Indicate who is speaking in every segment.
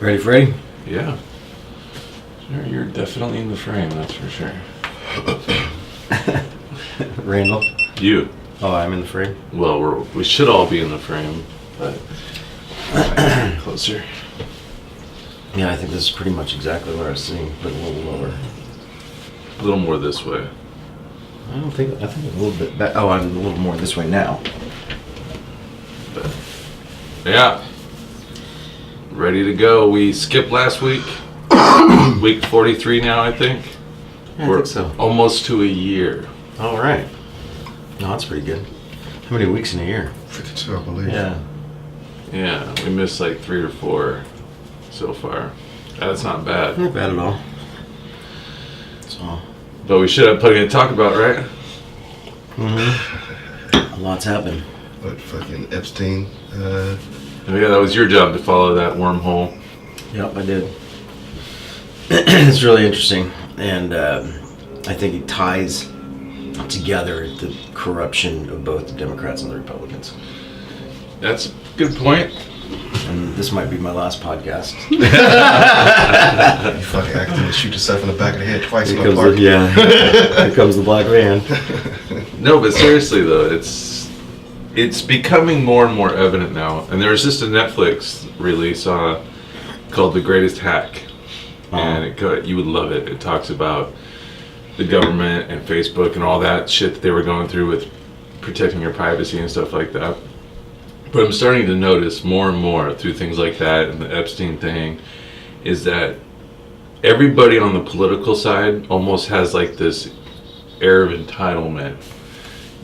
Speaker 1: Ready, Freddie?
Speaker 2: Yeah. Sure, you're definitely in the frame, that's for sure.
Speaker 1: Randall?
Speaker 2: You.
Speaker 1: Oh, I'm in the frame?
Speaker 2: Well, we should all be in the frame, but closer.
Speaker 1: Yeah, I think this is pretty much exactly where I was sitting, but a little lower.
Speaker 2: A little more this way.
Speaker 1: I think a little bit back. Oh, I'm a little more this way now.
Speaker 2: But, yeah. Ready to go. We skipped last week. Week 43 now, I think.
Speaker 1: Yeah, I think so.
Speaker 2: Almost to a year.
Speaker 1: All right. No, that's pretty good. How many weeks in a year?
Speaker 3: 52, I believe.
Speaker 1: Yeah.
Speaker 2: Yeah, we missed like 3 or 4 so far. That's not bad.
Speaker 1: Not bad at all. So.
Speaker 2: But we should have plenty to talk about, right?
Speaker 1: Mm-hmm. A lot's happened.
Speaker 3: But fucking Epstein.
Speaker 2: Oh, yeah, that was your job to follow that wormhole.
Speaker 1: Yep, I did. It's really interesting. And I think it ties together the corruption of both the Democrats and the Republicans.
Speaker 2: That's a good point.
Speaker 1: And this might be my last podcast.
Speaker 3: You fucking accidentally shoot yourself in the back of the head twice in the
Speaker 1: Here
Speaker 3: park.
Speaker 1: comes the black van.
Speaker 2: No, but seriously though, it's becoming more and more evident now. And there was just a Netflix release called The Greatest Hack. And you would love it. It talks about the government and Facebook and all that shit that they were going through with protecting your privacy and stuff like that. But I'm starting to notice more and more through things like that and the Epstein thing is that everybody on the political side almost has like this air of entitlement.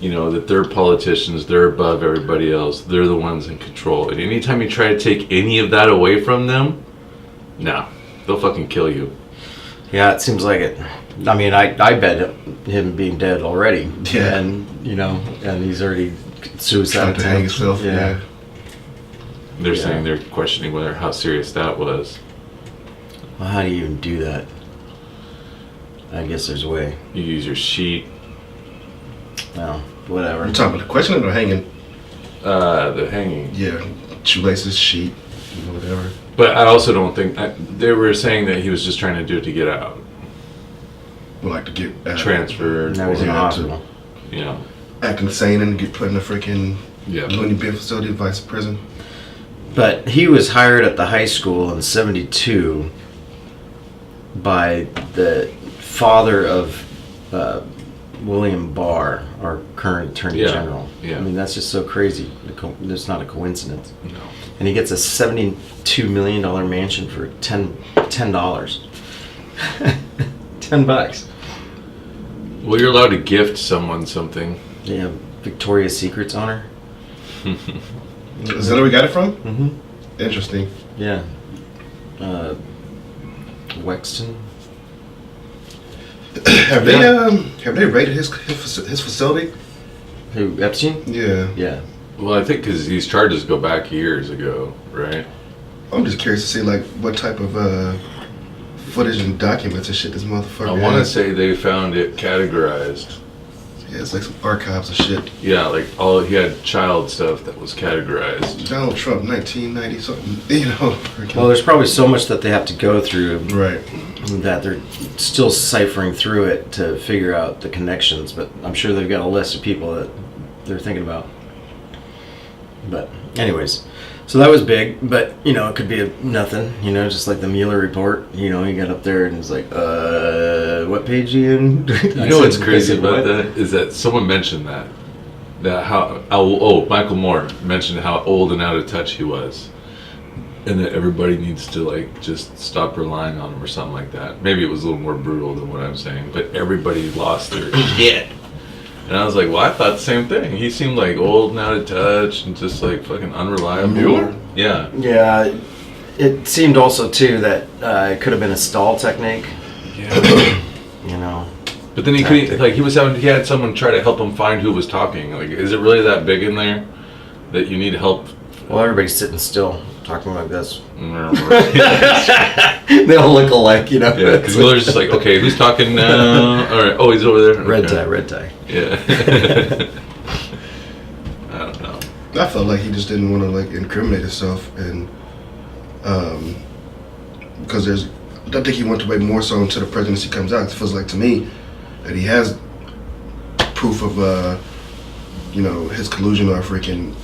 Speaker 2: You know, that they're politicians, they're above everybody else, they're the ones in control. And anytime you try to take any of that away from them, nah, they'll fucking kill you.
Speaker 1: Yeah, it seems like it. I mean, I bet him being dead already.
Speaker 3: Yeah.
Speaker 1: And, and he's already suicide
Speaker 3: Trying to hang himself. Yeah.
Speaker 2: They're saying they're questioning how serious that was.
Speaker 1: Well, how do you even do that? I guess there's a way.
Speaker 2: You use your sheet.
Speaker 1: Well, whatever.
Speaker 3: You talking about the questioning or hanging?
Speaker 2: The hanging.
Speaker 3: Yeah. Shoelaces, sheet, whatever.
Speaker 2: But I also don't think... they were saying that he was just trying to do it to get out.
Speaker 3: Well, like to get...
Speaker 2: transferred.
Speaker 1: Now he's in the hospital.
Speaker 2: You know.
Speaker 3: Acting insane and get put in a freaking
Speaker 2: Yeah.
Speaker 3: loony bin facility, vice prison.
Speaker 1: But he was hired at the high school in '72 by the father of William Barr, our current Attorney General.
Speaker 2: Yeah.
Speaker 1: I mean, that's just so crazy. It's not a coincidence.
Speaker 2: No.
Speaker 1: And he gets a $72 million mansion for $10. $10.
Speaker 2: Well, you're allowed to gift someone something.
Speaker 1: Yeah, Victoria's Secret's owner.
Speaker 3: Is that where we got it from?
Speaker 1: Mm-hmm.
Speaker 3: Interesting.
Speaker 1: Yeah. Wexton.
Speaker 3: Have they raided his facility?
Speaker 1: Who, Epstein?
Speaker 3: Yeah.
Speaker 1: Yeah.
Speaker 2: Well, I think because these charges go back years ago, right?
Speaker 3: I'm just curious to see like what type of footage and documents and shit this motherfucker
Speaker 2: I want to
Speaker 3: has.
Speaker 2: say they found it categorized.
Speaker 3: Yeah, it's like some archives of shit.
Speaker 2: Yeah, like he had child stuff that was categorized.
Speaker 3: Donald Trump, 1990 something, you know.
Speaker 1: Well, there's probably so much that they have to go through
Speaker 3: Right.
Speaker 1: that they're still ciphering through it to figure out the connections, but I'm sure they've got a list of people that they're thinking about. But anyways, so that was big, but it could be nothing, just like the Mueller report. He got up there and was like, what page are you in?
Speaker 2: You know what's crazy about that is that someone mentioned that Michael Moore mentioned how old and out of touch he was, and that everybody needs to like just stop relying on him or something like that. Maybe it was a little more brutal than what I'm saying, but everybody lost their shit. And I was like, well, I thought the same thing. He seemed like old and out of touch and just like fucking unreliable.
Speaker 3: Mueller?
Speaker 2: Yeah.
Speaker 1: Yeah, it seemed also too that it could have been a stall technique.
Speaker 2: Yeah. But then he had someone try to help him find who was talking. Like, is it really that big in there that you need help?
Speaker 1: Well, everybody's sitting still, talking like this.
Speaker 2: Yeah,
Speaker 1: They all look alike,
Speaker 2: Yeah, because Miller's just like, okay, who's talking now? All right, oh, he's over there. Okay.
Speaker 1: Red tie.
Speaker 2: Yeah. I don't know.
Speaker 3: I felt like he just didn't want to like incriminate himself and because I think he wants to wait more so until the presidency comes out. It feels like to me that he has proof of, his collusion or freaking,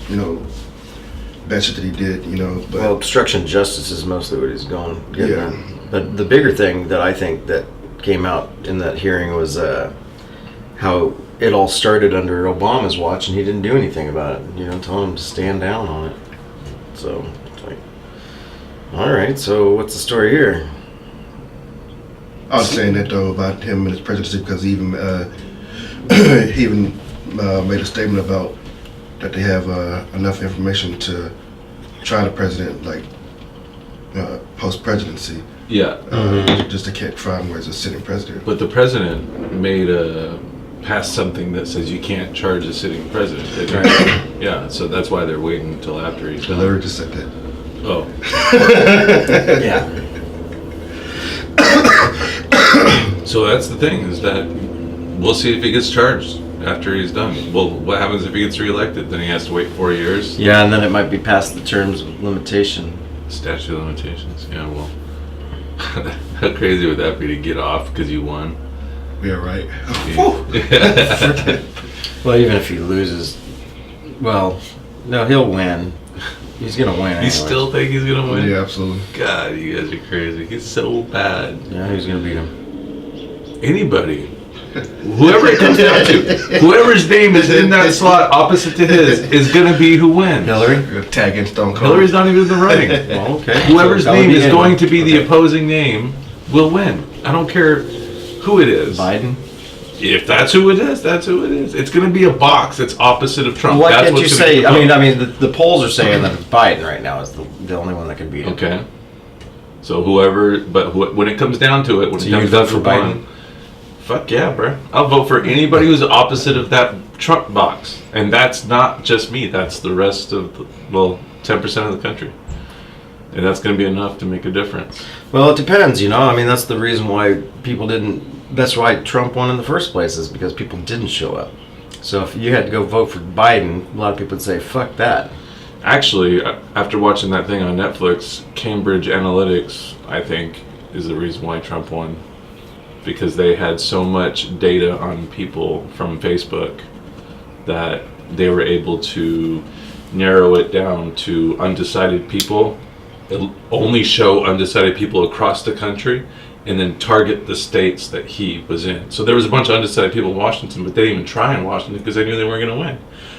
Speaker 3: bad shit that he did, But
Speaker 1: Well, obstruction of justice is mostly what he's getting
Speaker 3: Yeah.
Speaker 1: at. But the bigger thing that I think that came out in that hearing was how it all started under Obama's watch, and he didn't do anything about it. Telling him to stand down on it. So it's like, all right. So what's the story here?
Speaker 3: I was saying that though about him and his presidency because he even made a statement about that they have enough information to try the president like post presidency.
Speaker 2: Yeah.
Speaker 3: Just to can't try him as a sitting president.
Speaker 2: But the president passed something that says you can't charge a sitting president. Yeah, so that's why they're waiting until after he's done.
Speaker 3: Hillary just said that.
Speaker 2: Oh.
Speaker 1: Yeah.
Speaker 2: So that's the thing, is that we'll see if he gets charged after he's done. Well, what happens if he gets reelected? Then he has to wait 4 years?
Speaker 1: Yeah, and then it might be past the terms of limitation.
Speaker 2: Statute of limitations. Yeah, well. How crazy would that be to get off because you won?
Speaker 3: Yeah, right.
Speaker 1: Well, even if he loses, no, he'll win. He's gonna win.
Speaker 2: You still think he's gonna win?
Speaker 3: Yeah, absolutely.
Speaker 2: God, you guys are crazy. He's so bad.
Speaker 1: Yeah, who's gonna beat him?
Speaker 2: Anybody. Whoever it comes down to. Whoever's name is in that slot opposite to his is gonna be who wins.
Speaker 1: Hillary.
Speaker 3: Tag in Stone Cold.
Speaker 2: Hillary's not even in the running.
Speaker 1: Well, okay.
Speaker 2: Whoever's
Speaker 1: So that would
Speaker 2: name
Speaker 1: be
Speaker 2: is
Speaker 1: him.
Speaker 2: going to be the opposing name will win. I don't care who it is.
Speaker 1: Biden.
Speaker 2: If that's who it is, that's who it is. It's going to be a box that's opposite of Trump.
Speaker 1: Why
Speaker 2: That's
Speaker 1: can't you
Speaker 2: what's gonna
Speaker 1: say?
Speaker 2: be
Speaker 1: I mean, the polls are saying that Biden right now is the only one that can beat him.
Speaker 2: Okay. So whoever, but when it comes down to it, when
Speaker 1: So
Speaker 2: it
Speaker 1: you
Speaker 2: comes
Speaker 1: vote
Speaker 2: down
Speaker 1: for
Speaker 2: to
Speaker 1: Biden?
Speaker 2: one, fuck yeah, bro. I'll vote for anybody who's opposite of that Trump box, and that's not just me. That's the rest of 10% of the country, and that's going to be enough to make a difference.
Speaker 1: Well, it depends. I mean, that's the reason why people didn't. That's why Trump won in the first place, is because people didn't show up. So if you had to go vote for Biden, a lot of people would say, "Fuck that."
Speaker 2: Actually, after watching that thing on Netflix, Cambridge Analytics, I think, is the reason why Trump won. Because they had so much data on people from Facebook that they were able to narrow it down to undecided people, only show undecided people across the country, and then target the states that he was in. So there was a bunch of undecided people in Washington, but they didn't even try in Washington because they knew they weren't going to win.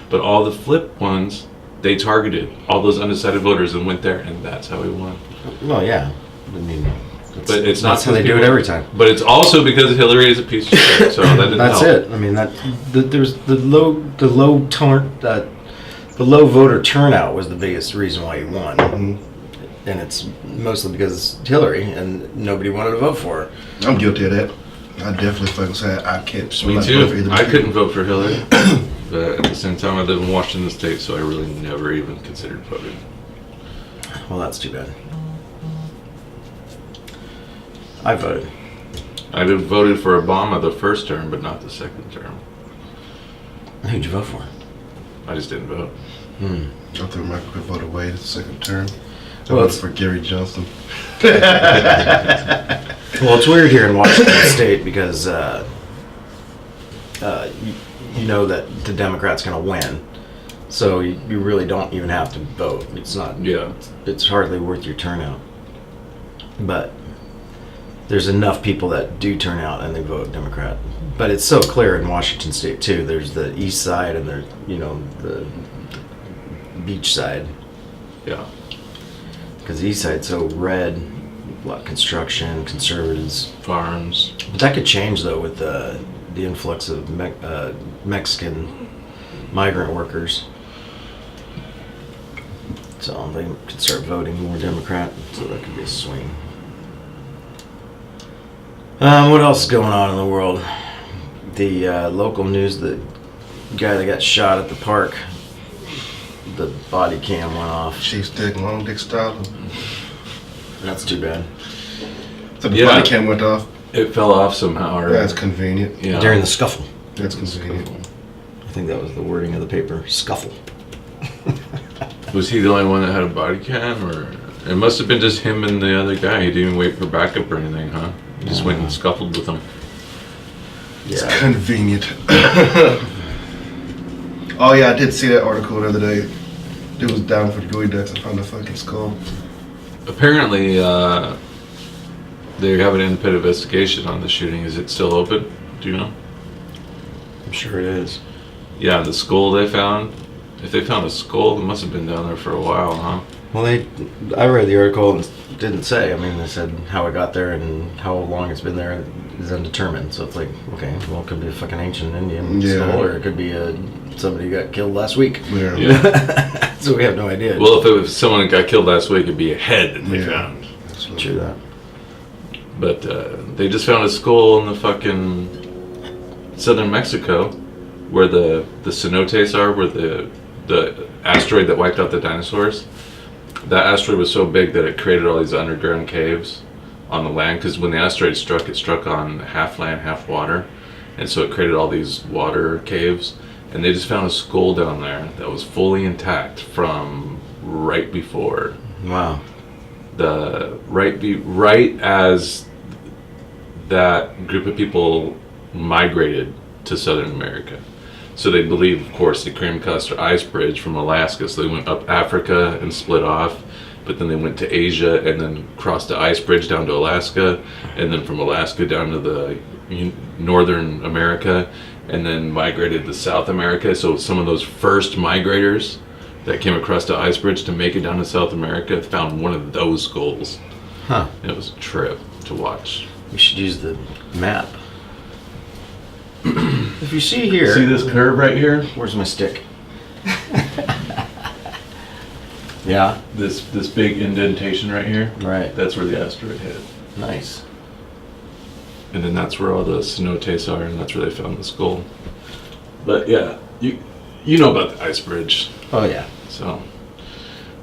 Speaker 2: But all the flip ones, they targeted all those undecided voters and went there, and that's how he won.
Speaker 1: Well, yeah. I mean,
Speaker 2: But it's not
Speaker 1: that's how they do it every time.
Speaker 2: But it's also because Hillary is a piece of shit, so that didn't
Speaker 1: That's
Speaker 2: help.
Speaker 1: it. I mean, there's the low voter turnout was the biggest reason why he won.
Speaker 3: Mhm.
Speaker 1: And it's mostly because it's Hillary, and nobody wanted to vote for her.
Speaker 3: I'm guilty of that. I definitely fucking say I can't.
Speaker 2: Me
Speaker 3: vote for
Speaker 2: too.
Speaker 3: either
Speaker 2: I
Speaker 3: people.
Speaker 2: couldn't vote for Hillary, but at the same time, I live in Washington State, so I really never even considered voting.
Speaker 1: Well, that's too bad. I voted.
Speaker 2: I voted for Obama the first term, but not the second term.
Speaker 1: Who'd you vote for?
Speaker 2: I just didn't vote.
Speaker 3: I threw Michael could vote away the second term. I
Speaker 1: Well,
Speaker 3: voted for Gary Johnson.
Speaker 1: Well, it's weird here in Washington State because you know that the Democrat's going to win, so you really don't even have to vote. It's not.
Speaker 2: Yeah.
Speaker 1: It's hardly worth your turnout. But there's enough people that do turn out and they vote Democrat. But it's so clear in Washington State too. There's the east side and there's the beach side.
Speaker 2: Yeah.
Speaker 1: Because the east side's so red, a lot of construction, conservatives.
Speaker 2: Farms.
Speaker 1: But that could change though with the influx of Mexican migrant workers. So they could start voting more Democrat. So that could be a swing. What else is going on in the world? The local news, the guy that got shot at the park, the body cam went off.
Speaker 3: Chief's dick, long dick style.
Speaker 1: That's too bad.
Speaker 3: So the
Speaker 2: Yeah.
Speaker 3: body cam went off.
Speaker 2: It fell off somehow. Or,
Speaker 3: That's convenient.
Speaker 2: yeah.
Speaker 1: During the scuffle.
Speaker 3: That's convenient.
Speaker 1: I think that was the wording of the paper. Scuffle.
Speaker 2: Was he the only one that had a body cam, or It must have been just him and the other guy. He didn't even wait for backup or anything, huh? He just went and scuffled with him.
Speaker 3: It's convenient. Oh yeah, I did see that article the other day. It was down for the gooey ducks and found the fucking skull.
Speaker 2: Apparently, they have an independent investigation on the shooting. Is it still open? Do you know?
Speaker 1: I'm sure it is.
Speaker 2: Yeah, the skull they found. If they found a skull, it must have been down there for a while, huh?
Speaker 1: Well, I read the article and it didn't say. I mean, they said how it got there and how long it's been there is undetermined. So it's like, okay, well, it could be a fucking ancient Indian skull, or it could be somebody who got killed last week.
Speaker 3: Yeah.
Speaker 1: So we have no idea.
Speaker 2: Well, if it was someone that got killed last week, it'd be a head that they found.
Speaker 1: True that.
Speaker 2: But they just found a skull in the fucking southern Mexico, where the cenotes are, where the asteroid that wiped out the dinosaurs. That asteroid was so big that it created all these underground caves on the land, because when the asteroid struck, it struck on half land, half water, and so it created all these water caves. And they just found a skull down there that was fully intact from right before.
Speaker 1: Wow.
Speaker 2: Right as that group of people migrated to Southern America. So they believe, of course, the Cream-Custer Ice Bridge from Alaska. So they went up Africa and split off, but then they went to Asia and then crossed the ice bridge down to Alaska, and then from Alaska down to the Northern America, and then migrated to South America. So some of those first migrators that came across the ice bridge to make it down to South America found one of those skulls.
Speaker 1: Huh.
Speaker 2: It was a trip to watch.
Speaker 1: We should use the map. If you see here...
Speaker 2: See this curve right here?
Speaker 1: Where's my stick? Yeah.
Speaker 2: This big indentation right here?
Speaker 1: Right.
Speaker 2: That's where the asteroid hit.
Speaker 1: Nice.
Speaker 2: And then that's where all the cenotes are, and that's where they found the skull. But yeah, you know about the ice bridge.
Speaker 1: Oh yeah.
Speaker 2: So,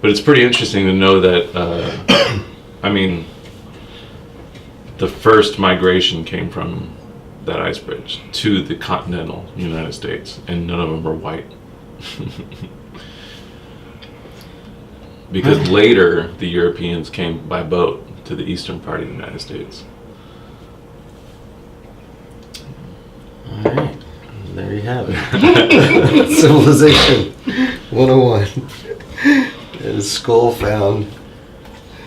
Speaker 2: but it's pretty interesting to know that, I mean, the first migration came from that ice bridge to the continental United States, and none of them were white. Because later, the Europeans came by boat to the eastern part of the United States.
Speaker 1: All right. There you have it. Civilization 101. And skull found.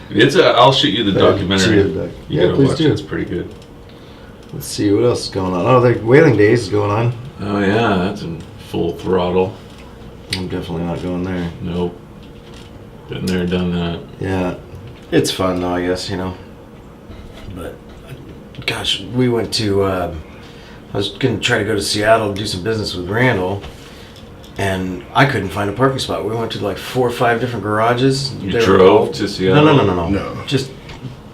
Speaker 2: I'll shoot you the documentary.
Speaker 1: Yeah,
Speaker 2: gotta
Speaker 1: please
Speaker 2: watch
Speaker 1: do.
Speaker 2: it. It's pretty good.
Speaker 1: Let's see what else is going on. Oh, the Whaling Days is going on.
Speaker 2: Oh yeah, that's in full throttle.
Speaker 1: I'm definitely not going there.
Speaker 2: Nope. Been there, done that.
Speaker 1: Yeah. It's fun though, I guess, But, gosh, we went to, I was going to try to go to Seattle to do some business with Randall, and I couldn't find a parking spot. We went to like 4 or 5 different garages.
Speaker 2: You drove to Seattle?
Speaker 1: No. Just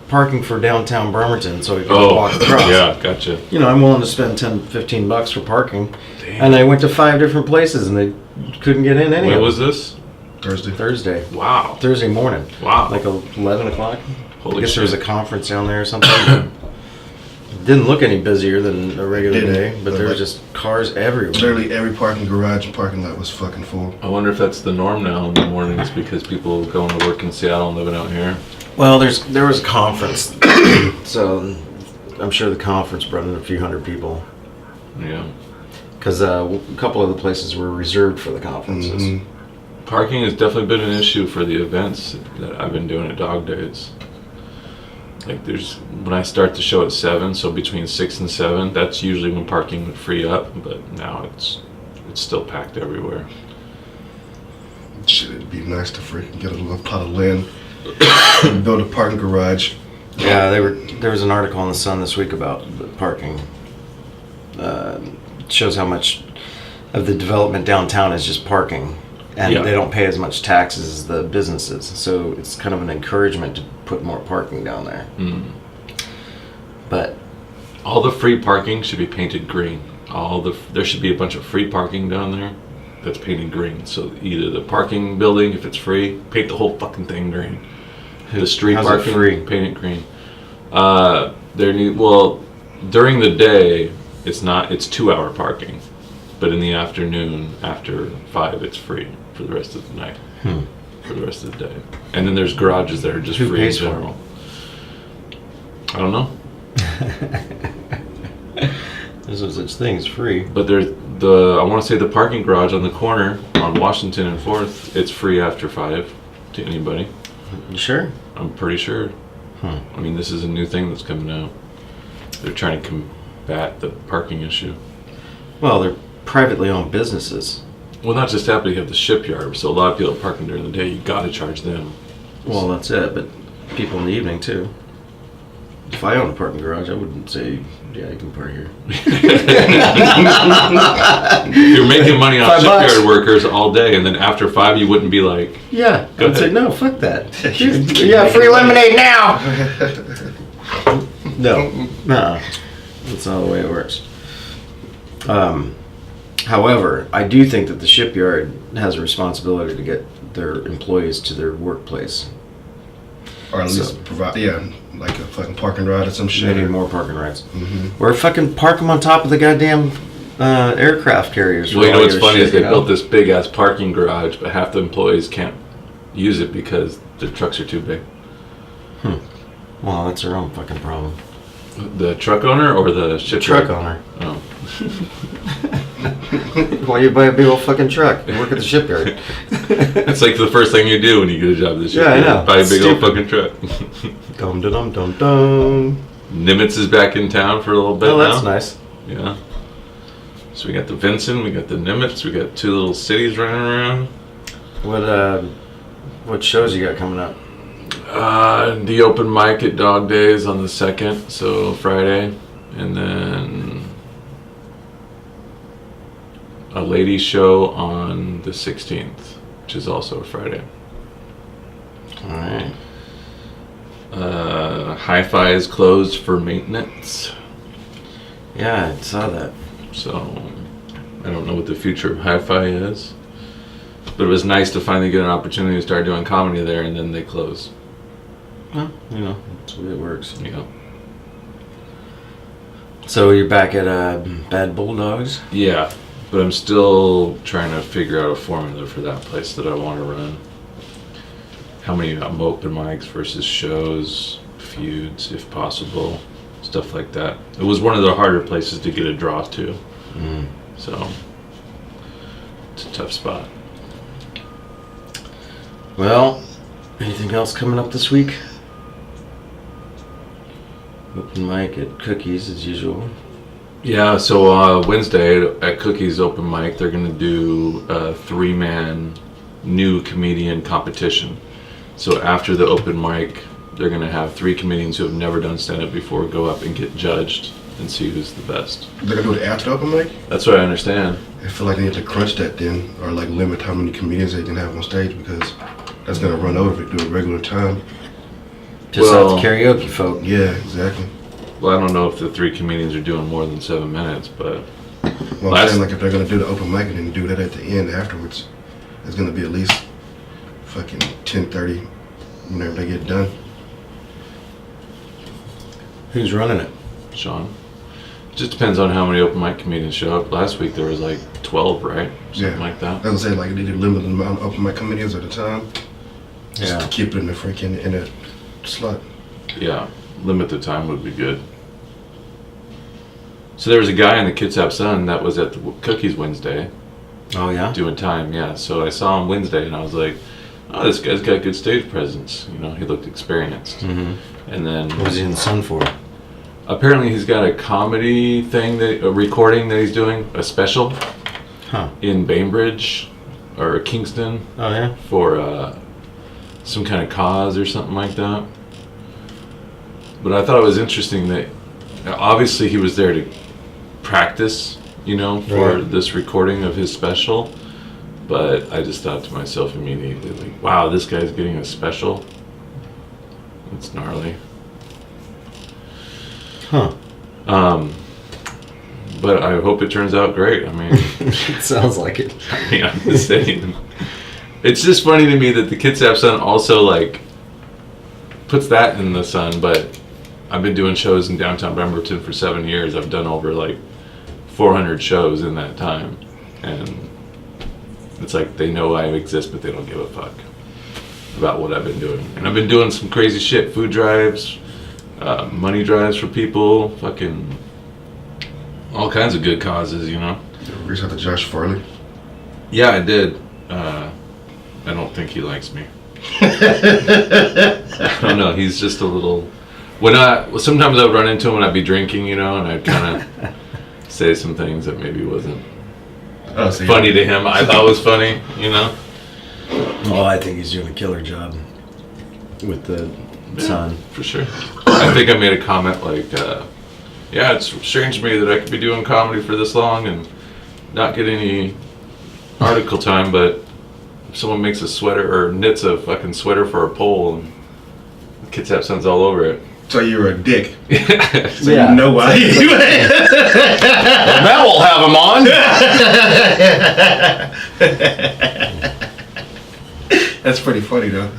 Speaker 1: parking for downtown Bremerton so we could
Speaker 2: Oh,
Speaker 1: walk across.
Speaker 2: yeah, gotcha.
Speaker 1: I'm willing to spend $10-15 for parking.
Speaker 2: Damn.
Speaker 1: And I went to 5 different places and they couldn't get in any
Speaker 2: When
Speaker 1: of them.
Speaker 2: was this?
Speaker 1: Thursday.
Speaker 2: Wow.
Speaker 1: Thursday morning.
Speaker 2: Wow.
Speaker 1: Like 11 o'clock.
Speaker 2: Holy
Speaker 1: I guess
Speaker 2: shit.
Speaker 1: there was a conference down there or something. Didn't look any busier than a regular day, but there were just cars everywhere.
Speaker 3: Literally every parking garage and parking lot was fucking full.
Speaker 2: I wonder if that's the norm now in the mornings because people going to work in Seattle and living out here.
Speaker 1: Well, there was a conference, so I'm sure the conference brought in a few hundred people.
Speaker 2: Yeah.
Speaker 1: Because a couple of the places were reserved for the conferences.
Speaker 3: Mm-hmm.
Speaker 2: Parking has definitely been an issue for the events that I've been doing at Dog Days. Like when I start the show at 7, so between 6 and 7, that's usually when parking would free up, but now it's still packed everywhere.
Speaker 3: Shit, it'd be nice to freaking get a little plot of land and build a parking garage.
Speaker 1: Yeah, there was an article in the Sun this week about the parking. It shows how much of the development downtown is just parking. And they don't pay as much taxes as the businesses. So it's kind of an encouragement to put more parking down there.
Speaker 2: Mm.
Speaker 1: But
Speaker 2: all the free parking should be painted green. There should be a bunch of free parking down there that's painted green. So either the parking building, if it's free, paint the whole fucking thing green. The street
Speaker 1: how's it
Speaker 2: parking,
Speaker 1: free?
Speaker 2: paint it green. During the day, it's 2-hour parking. But in the afternoon, after 5, it's free for the rest of the night. for the rest of the day. And then there's garages that are just
Speaker 1: Who
Speaker 2: free
Speaker 1: pays
Speaker 2: in
Speaker 1: for
Speaker 2: general. I don't know.
Speaker 1: There's no such thing as free.
Speaker 2: But there's I want to say the parking garage on the corner on Washington and 4th, it's free after 5 to anybody.
Speaker 1: You sure?
Speaker 2: I'm pretty sure.
Speaker 1: Hmm.
Speaker 2: I mean, this is a new thing that's coming out. They're trying to combat the parking issue.
Speaker 1: Well, they're privately owned businesses.
Speaker 2: Well, not just that, but you have the shipyard, so a lot of people are parking during the day. You got to charge them.
Speaker 1: Well, that's it, but people in the evening too. If I owned a parking garage, I wouldn't say, yeah, you can park here.
Speaker 2: You're making money off
Speaker 1: $5.
Speaker 2: shipyard workers all day, and then after 5, you wouldn't be like,
Speaker 1: Yeah,
Speaker 2: Go
Speaker 1: I'd say,
Speaker 2: ahead.
Speaker 1: no, fuck that. Yeah, free lemonade now! No, that's not the way it works. However, I do think that the shipyard has a responsibility to get their employees to their workplace.
Speaker 3: Or at least
Speaker 1: So-
Speaker 3: provide, like a fucking parking ride or some shit.
Speaker 1: They need more parking rides.
Speaker 3: Mm-hmm.
Speaker 1: Or fucking park them on top of the goddamn aircraft carriers. for
Speaker 2: well, you know
Speaker 1: all
Speaker 2: what's
Speaker 1: your
Speaker 2: funny
Speaker 1: shit,
Speaker 2: is they
Speaker 1: you know?
Speaker 2: built this big ass parking garage, but half the employees can't use it because the trucks are too big.
Speaker 1: Well, that's their own fucking problem.
Speaker 2: The truck owner or the shipyard?
Speaker 1: Truck owner.
Speaker 2: Oh.
Speaker 1: Why you buy a big old fucking truck? You work at the shipyard.
Speaker 2: It's like the first thing you do when you get a job at the
Speaker 1: Yeah, I
Speaker 2: shipyard.
Speaker 1: know.
Speaker 2: Buy a big old
Speaker 1: Stupid.
Speaker 2: fucking truck.
Speaker 1: Dum dum dum dum.
Speaker 2: Nimitz is back in town for a little bit
Speaker 1: Oh,
Speaker 2: now.
Speaker 1: that's nice.
Speaker 2: Yeah. So we got the Vincent, we got the Nimitz, we got 2 little cities running around.
Speaker 1: What shows you got coming up?
Speaker 2: The open mic at Dog Days on the 2nd, so Friday, and then a ladies show on the 16th, which is also a Friday.
Speaker 1: All right.
Speaker 2: Hi-Fi is closed for maintenance,
Speaker 1: Yeah, I saw that.
Speaker 2: so I don't know what the future of Hi-Fi is, but it was nice to finally get an opportunity to start doing comedy there, and then they close.
Speaker 1: Well, you know, that's the way it works.
Speaker 2: You know.
Speaker 1: So you're back at Bad Bulldogs?
Speaker 2: Yeah, but I'm still trying to figure out a formula for that place that I want to run. How many open mics versus shows, feuds, if possible, stuff like that. It was one of the harder places to get a draw to, so it's a tough spot.
Speaker 1: Well, anything else coming up this week? Open mic at Cookies as usual.
Speaker 2: Yeah, so Wednesday at Cookies Open Mic, they're going to do a 3-man new comedian competition. So after the open mic, they're going to have 3 comedians who have never done stand-up before go up and get judged and see who's the best.
Speaker 3: They're gonna do it after the open mic?
Speaker 2: That's what I understand.
Speaker 3: I feel like they need to crunch that then, or like limit how many comedians they can have on stage, because that's gonna run over if they do it regular time.
Speaker 1: Just
Speaker 2: Well-
Speaker 1: out the karaoke folk.
Speaker 3: Yeah, exactly.
Speaker 2: Well, I don't know if the 3 comedians are doing more than 7 minutes, but
Speaker 3: Well,
Speaker 2: Last-
Speaker 3: I'm saying, like, if they're gonna do the open mic and then do that at the end afterwards, it's gonna be at least fucking 10:30 whenever they get done.
Speaker 1: Who's running it?
Speaker 2: Sean. It just depends on how many open mic comedians show up. Last week there was like 12, right? Something like that.
Speaker 3: I was saying, like, they do limit the amount of open mic comedians at a time, just
Speaker 1: Yeah.
Speaker 3: to keep it in the freaking in a slot.
Speaker 2: Yeah, limit the time would be good. So there was a guy in the Kitsap Sun that was at the Cookies Wednesday
Speaker 1: Oh yeah.
Speaker 2: doing time, yeah. So I saw him Wednesday and I was like, oh, this guy's got good stage presence. You know, he looked experienced.
Speaker 1: Mm-hmm.
Speaker 2: And then
Speaker 1: What was he in the sun for?
Speaker 2: apparently he's got a comedy thing, a recording that he's doing, a special
Speaker 1: Huh.
Speaker 2: in Bainbridge or Kingston
Speaker 1: Oh yeah.
Speaker 2: for some kind of cause or something like that. But I thought it was interesting that obviously he was there to practice, you know, for
Speaker 1: Right.
Speaker 2: this recording of his special. But I just thought to myself immediately, like, wow, this guy's getting a special. It's gnarly.
Speaker 1: Huh.
Speaker 2: But I hope it turns out great. I mean,
Speaker 1: It sounds like it.
Speaker 2: I'm just saying. It's just funny to me that the Kitsap Sun also like puts that in the sun, but I've been doing shows in downtown Bremerton for 7 years. I've done over like 400 shows in that time, and it's like they know I exist, but they don't give a fuck. about what I've been doing. And I've been doing some crazy shit, food drives, money drives for people, fucking all kinds of good causes, you know?
Speaker 3: You reached out to Josh Farley?
Speaker 2: Yeah, I did. I don't think he likes me. I don't know, he's just a little... Sometimes I would run into him when I'd be drinking, you know, and I'd kind of say some things that maybe wasn't funny to him. I thought was funny, you know?
Speaker 1: Well, I think he's doing a killer job with the son.
Speaker 2: For sure. I think I made a comment like, yeah, it's strange to me that I could be doing comedy for this long and not get any article time, but if someone makes a sweater or knits a fucking sweater for a pole and Kitsap Sun's all over it.
Speaker 3: So you're a dick. So
Speaker 1: Yeah.
Speaker 3: you know why.
Speaker 1: That will have him on.
Speaker 3: That's pretty funny though.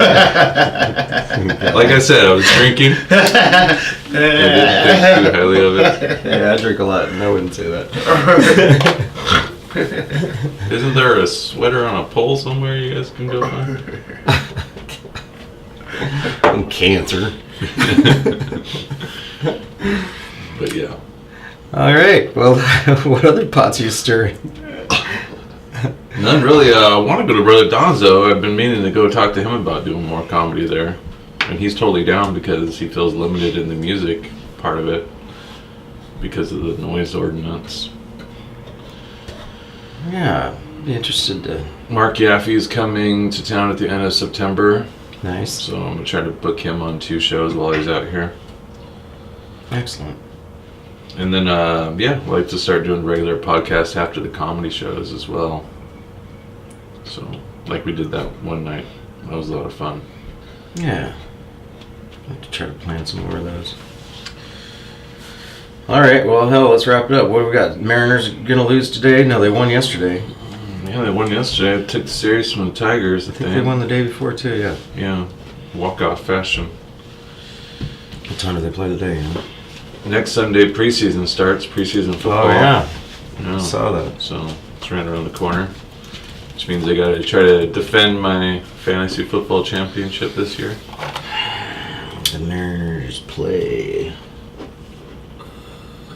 Speaker 2: Like I said, I was drinking. I didn't think too highly of it.
Speaker 1: Yeah, I drink a lot, and I wouldn't say that.
Speaker 2: Isn't there a sweater on a pole somewhere you guys can go find?
Speaker 1: Cancer.
Speaker 2: But yeah.
Speaker 1: All right. Well, what other pots are you stirring?
Speaker 2: None really. I want to go to Brother Don's though. I've been meaning to go talk to him about doing more comedy there. And he's totally down because he feels limited in the music part of it because of the noise ordinance.
Speaker 1: Yeah, be interested to.
Speaker 2: Mark Yaffe's coming to town at the end of September.
Speaker 1: Nice.
Speaker 2: So I'm going to try to book him on 2 shows while he's out here.
Speaker 1: Excellent.
Speaker 2: And then, yeah, I'd like to start doing regular podcasts after the comedy shows as well. So, like we did that one night. That was a lot of fun.
Speaker 1: Yeah. I'd like to try to plan some more of those. All right, well, hell, let's wrap it up. What do we got? Mariners going to lose today? No, they won yesterday.
Speaker 2: Yeah, they won yesterday. I took the series from the Tigers.
Speaker 1: I think they won the day before, too, yeah.
Speaker 2: Yeah, walk-off fashion.
Speaker 1: What time do they play today? Huh?
Speaker 2: Next Sunday, preseason starts. Preseason football.
Speaker 1: Oh, yeah.
Speaker 2: Yeah.
Speaker 1: I saw that.
Speaker 2: So, it's right around the corner. Which means I got to try to defend my fantasy football championship this year.
Speaker 1: The Mariners play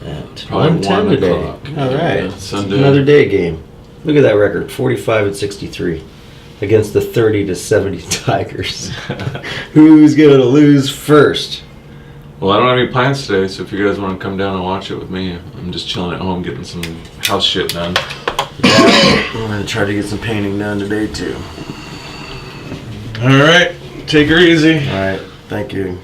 Speaker 1: at
Speaker 2: Probably
Speaker 1: 1:10
Speaker 2: 1
Speaker 1: today.
Speaker 2: o'clock.
Speaker 1: All right.
Speaker 2: Yeah, Sunday.
Speaker 1: Another day game. Look at that record, 45-63 against the 30-70 Tigers. Who's going to lose first?
Speaker 2: Well, I don't have any plans today, so if you guys want to come down and watch it with me, I'm just chilling at home getting some house shit done.
Speaker 1: Yeah, I'm going to try to get some painting done today, too.
Speaker 2: All right, take her easy.
Speaker 1: All right, thank you.